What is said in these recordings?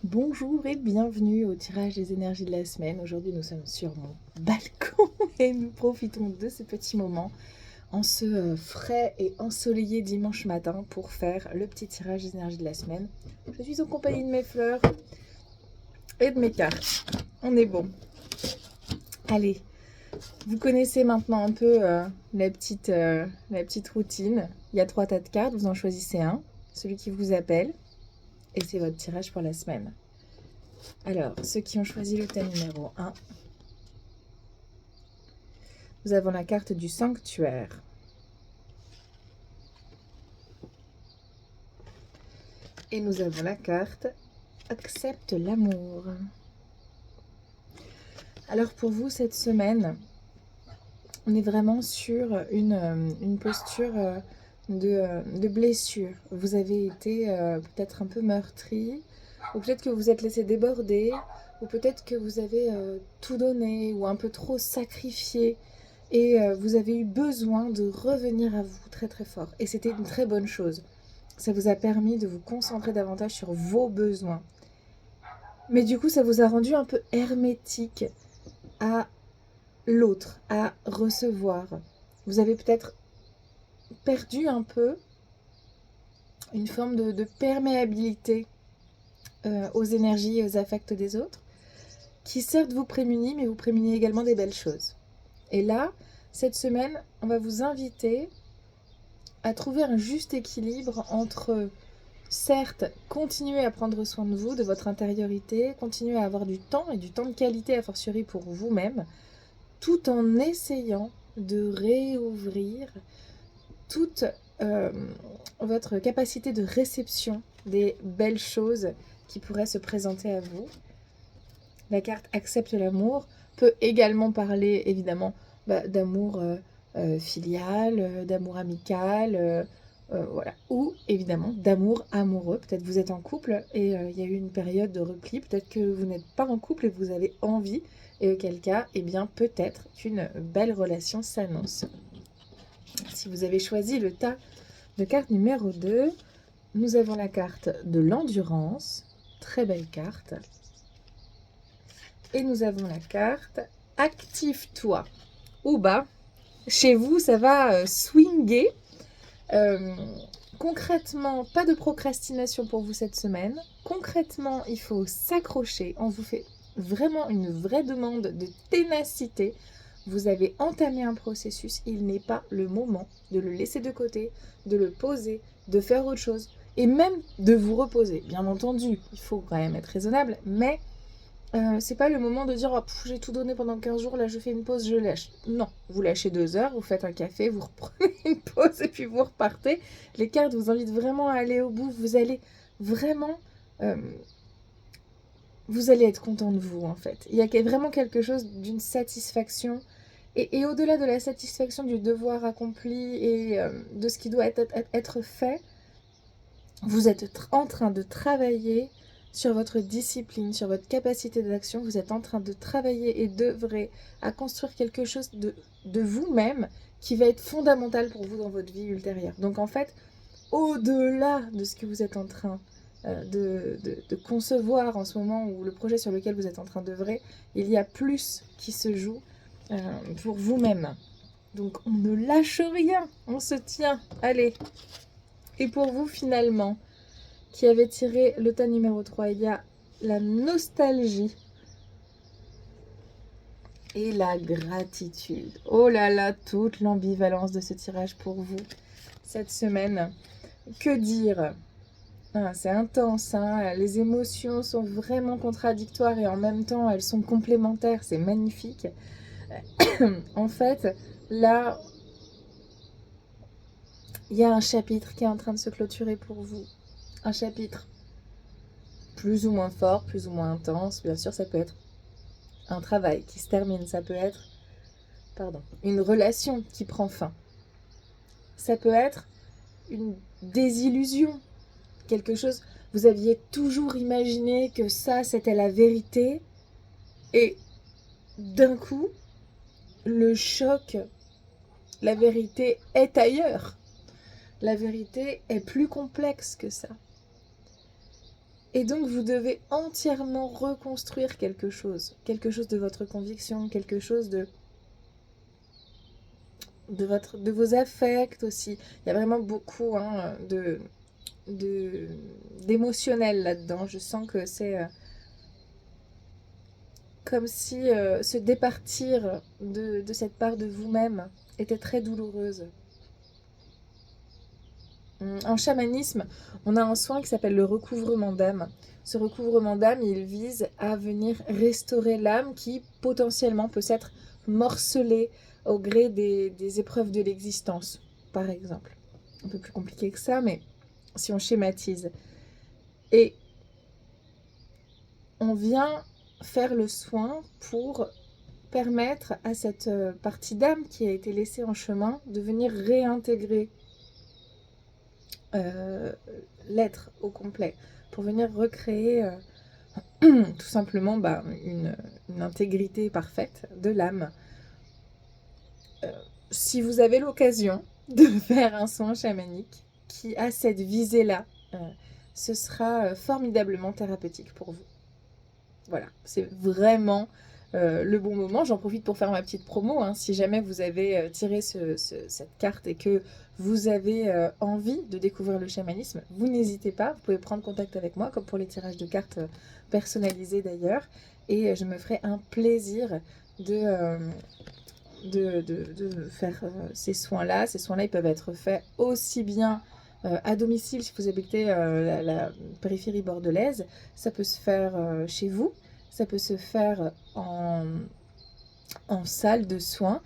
Bonjour et bienvenue au tirage des énergies de la semaine. Aujourd'hui, nous sommes sur mon balcon et nous profitons de ce petit moment en ce frais et ensoleillé dimanche matin pour faire le petit tirage des énergies de la semaine. Je suis en compagnie de mes fleurs et de mes cartes. On est bon. Allez, vous connaissez maintenant un peu la petite routine. Il y a 3 tas de cartes, vous en choisissez un, celui qui vous appelle, et c'est votre tirage pour la semaine. Alors, ceux qui ont choisi le thème numéro 1, nous avons la carte du sanctuaire. Et nous avons la carte accepte l'amour. Alors pour vous, cette semaine, on est vraiment sur une posture de blessure. Vous avez été peut-être un peu meurtri, ou peut-être que vous êtes laissé déborder, ou peut-être que vous avez tout donné, ou un peu trop sacrifié, et vous avez eu besoin de revenir à vous très très fort. Et c'était une très bonne chose. Ça vous a permis de vous concentrer davantage sur vos besoins. Mais du coup, ça vous a rendu un peu hermétique à l'autre, à recevoir. Vous avez peut-être perdu un peu une forme de perméabilité aux énergies et aux affects des autres, qui certes vous prémunit, mais vous prémunit également des belles choses. Et là, cette semaine, on va vous inviter à trouver un juste équilibre entre, certes, continuer à prendre soin de vous, de votre intériorité, continuer à avoir du temps et du temps de qualité a fortiori pour vous-même, tout en essayant de réouvrir toute votre capacité de réception des belles choses qui pourraient se présenter à vous. La carte accepte l'amour peut également parler évidemment d'amour filial, d'amour amical, voilà. Ou évidemment d'amour amoureux. Peut-être vous êtes en couple et il y a eu une période de repli. Peut-être que vous n'êtes pas en couple et que vous avez envie. Et auquel cas, eh bien peut-être qu'une belle relation s'annonce. Si vous avez choisi le tas de carte numéro 2, nous avons la carte de l'endurance. Très belle carte. Et nous avons la carte active-toi. Ou bas, chez vous, ça va swinger. Concrètement, pas de procrastination pour vous cette semaine. Concrètement, il faut s'accrocher. On vous fait vraiment une vraie demande de ténacité. Vous avez entamé un processus. Il n'est pas le moment de le laisser de côté, de le poser, de faire autre chose. Et même de vous reposer. Bien entendu, il faut quand même être raisonnable, mais c'est pas le moment de dire oh, j'ai tout donné pendant 15 jours, là je fais une pause, je lâche. Non, vous lâchez 2 heures, vous faites un café, vous reprenez une pause et puis vous repartez. Les cartes vous invitent vraiment à aller au bout. Vous allez vraiment. Vous allez être content de vous en fait. Il y a vraiment quelque chose d'une satisfaction. Et au-delà de la satisfaction du devoir accompli et de ce qui doit être fait, vous êtes en train de travailler sur votre discipline, sur votre capacité d'action. Vous êtes en train de travailler et d'œuvrer à construire quelque chose de vous-même qui va être fondamental pour vous dans votre vie ultérieure. Donc en fait, au-delà de ce que vous êtes en train de concevoir en ce moment ou le projet sur lequel vous êtes en train d'œuvrer, il y a plus qui se joue pour vous-même. Donc on ne lâche rien, on se tient. Allez. Et pour vous finalement, qui avait tiré le tas numéro 3, il y a la nostalgie et la gratitude. Oh là là, toute l'ambivalence de ce tirage pour vous cette semaine. Que dire? C'est intense, hein. Les émotions sont vraiment contradictoires et en même temps elles sont complémentaires, c'est magnifique. En fait, là, il y a un chapitre qui est en train de se clôturer pour vous. Un chapitre plus ou moins fort, plus ou moins intense. Bien sûr, ça peut être un travail qui se termine, ça peut être une relation qui prend fin. Ça peut être une désillusion, quelque chose, vous aviez toujours imaginé que ça, c'était la vérité, et d'un coup, le choc, la vérité est ailleurs. La vérité est plus complexe que ça. Et donc, vous devez entièrement reconstruire quelque chose de votre conviction, quelque chose de vos affects aussi. Il y a vraiment beaucoup de, d'émotionnel là-dedans. Je sens que c'est comme si se départir de cette part de vous-même était très douloureuse. En chamanisme, on a un soin qui s'appelle le recouvrement d'âme. Ce recouvrement d'âme, il vise à venir restaurer l'âme qui potentiellement peut s'être morcelée au gré des épreuves de l'existence, par exemple. Un peu plus compliqué que ça, mais si on schématise. Et on vient faire le soin pour permettre à cette partie d'âme qui a été laissée en chemin de venir réintégrer l'être au complet, pour venir recréer tout simplement une intégrité parfaite de l'âme. Si vous avez l'occasion de faire un soin chamanique qui a cette visée-là, ce sera formidablement thérapeutique pour vous. Voilà, c'est vraiment le bon moment. J'en profite pour faire ma petite promo. Si jamais vous avez tiré cette carte et que vous avez envie de découvrir le chamanisme, vous n'hésitez pas. Vous pouvez prendre contact avec moi, comme pour les tirages de cartes personnalisés d'ailleurs. Et je me ferai un plaisir de faire ces soins-là. Ces soins-là, ils peuvent être faits aussi bien à domicile si vous habitez la périphérie bordelaise. Ça peut se faire chez vous. Ça peut se faire en salle de soins,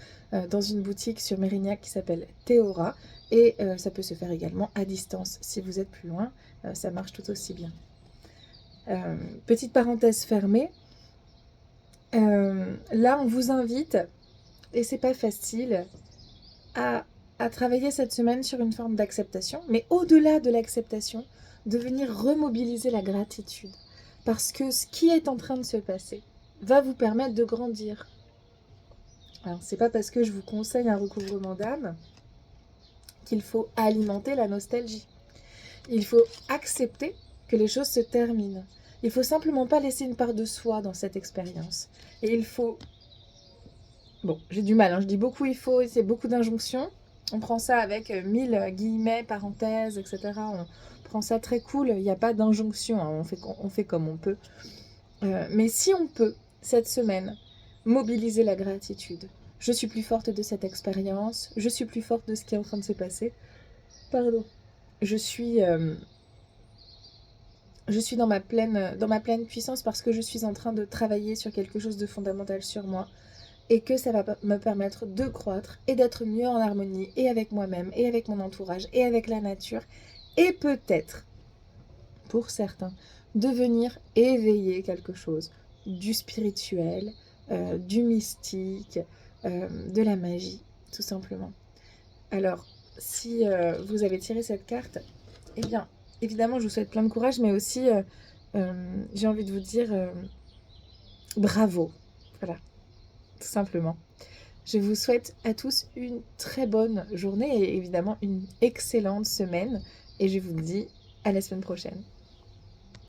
dans une boutique sur Mérignac qui s'appelle Théora. Et ça peut se faire également à distance. Si vous êtes plus loin, ça marche tout aussi bien. Petite parenthèse fermée. Là, on vous invite, et c'est pas facile, à travailler cette semaine sur une forme d'acceptation, mais au-delà de l'acceptation, de venir remobiliser la gratitude. Parce que ce qui est en train de se passer va vous permettre de grandir. Alors, c'est pas parce que je vous conseille un recouvrement d'âme qu'il faut alimenter la nostalgie. Il faut accepter que les choses se terminent. Il faut simplement pas laisser une part de soi dans cette expérience. Et il faut... Bon, j'ai du mal, je dis beaucoup il faut, c'est beaucoup d'injonctions. On prend ça avec 1000 guillemets, parenthèses, etc. On prend ça très cool, il n'y a pas d'injonction, on fait comme on peut. Mais si on peut, cette semaine, mobiliser la gratitude. Je suis plus forte de cette expérience, je suis plus forte de ce qui est en train de se passer. Pardon. Je suis dans ma pleine puissance parce que je suis en train de travailler sur quelque chose de fondamental sur moi. Et que ça va me permettre de croître et d'être mieux en harmonie et avec moi-même et avec mon entourage et avec la nature et peut-être, pour certains, de venir éveiller quelque chose du spirituel, du mystique, de la magie, tout simplement. Alors, si vous avez tiré cette carte, eh bien, évidemment, je vous souhaite plein de courage, mais aussi, j'ai envie de vous dire bravo. Voilà. Tout simplement. Je vous souhaite à tous une très bonne journée et évidemment une excellente semaine. Et je vous dis à la semaine prochaine.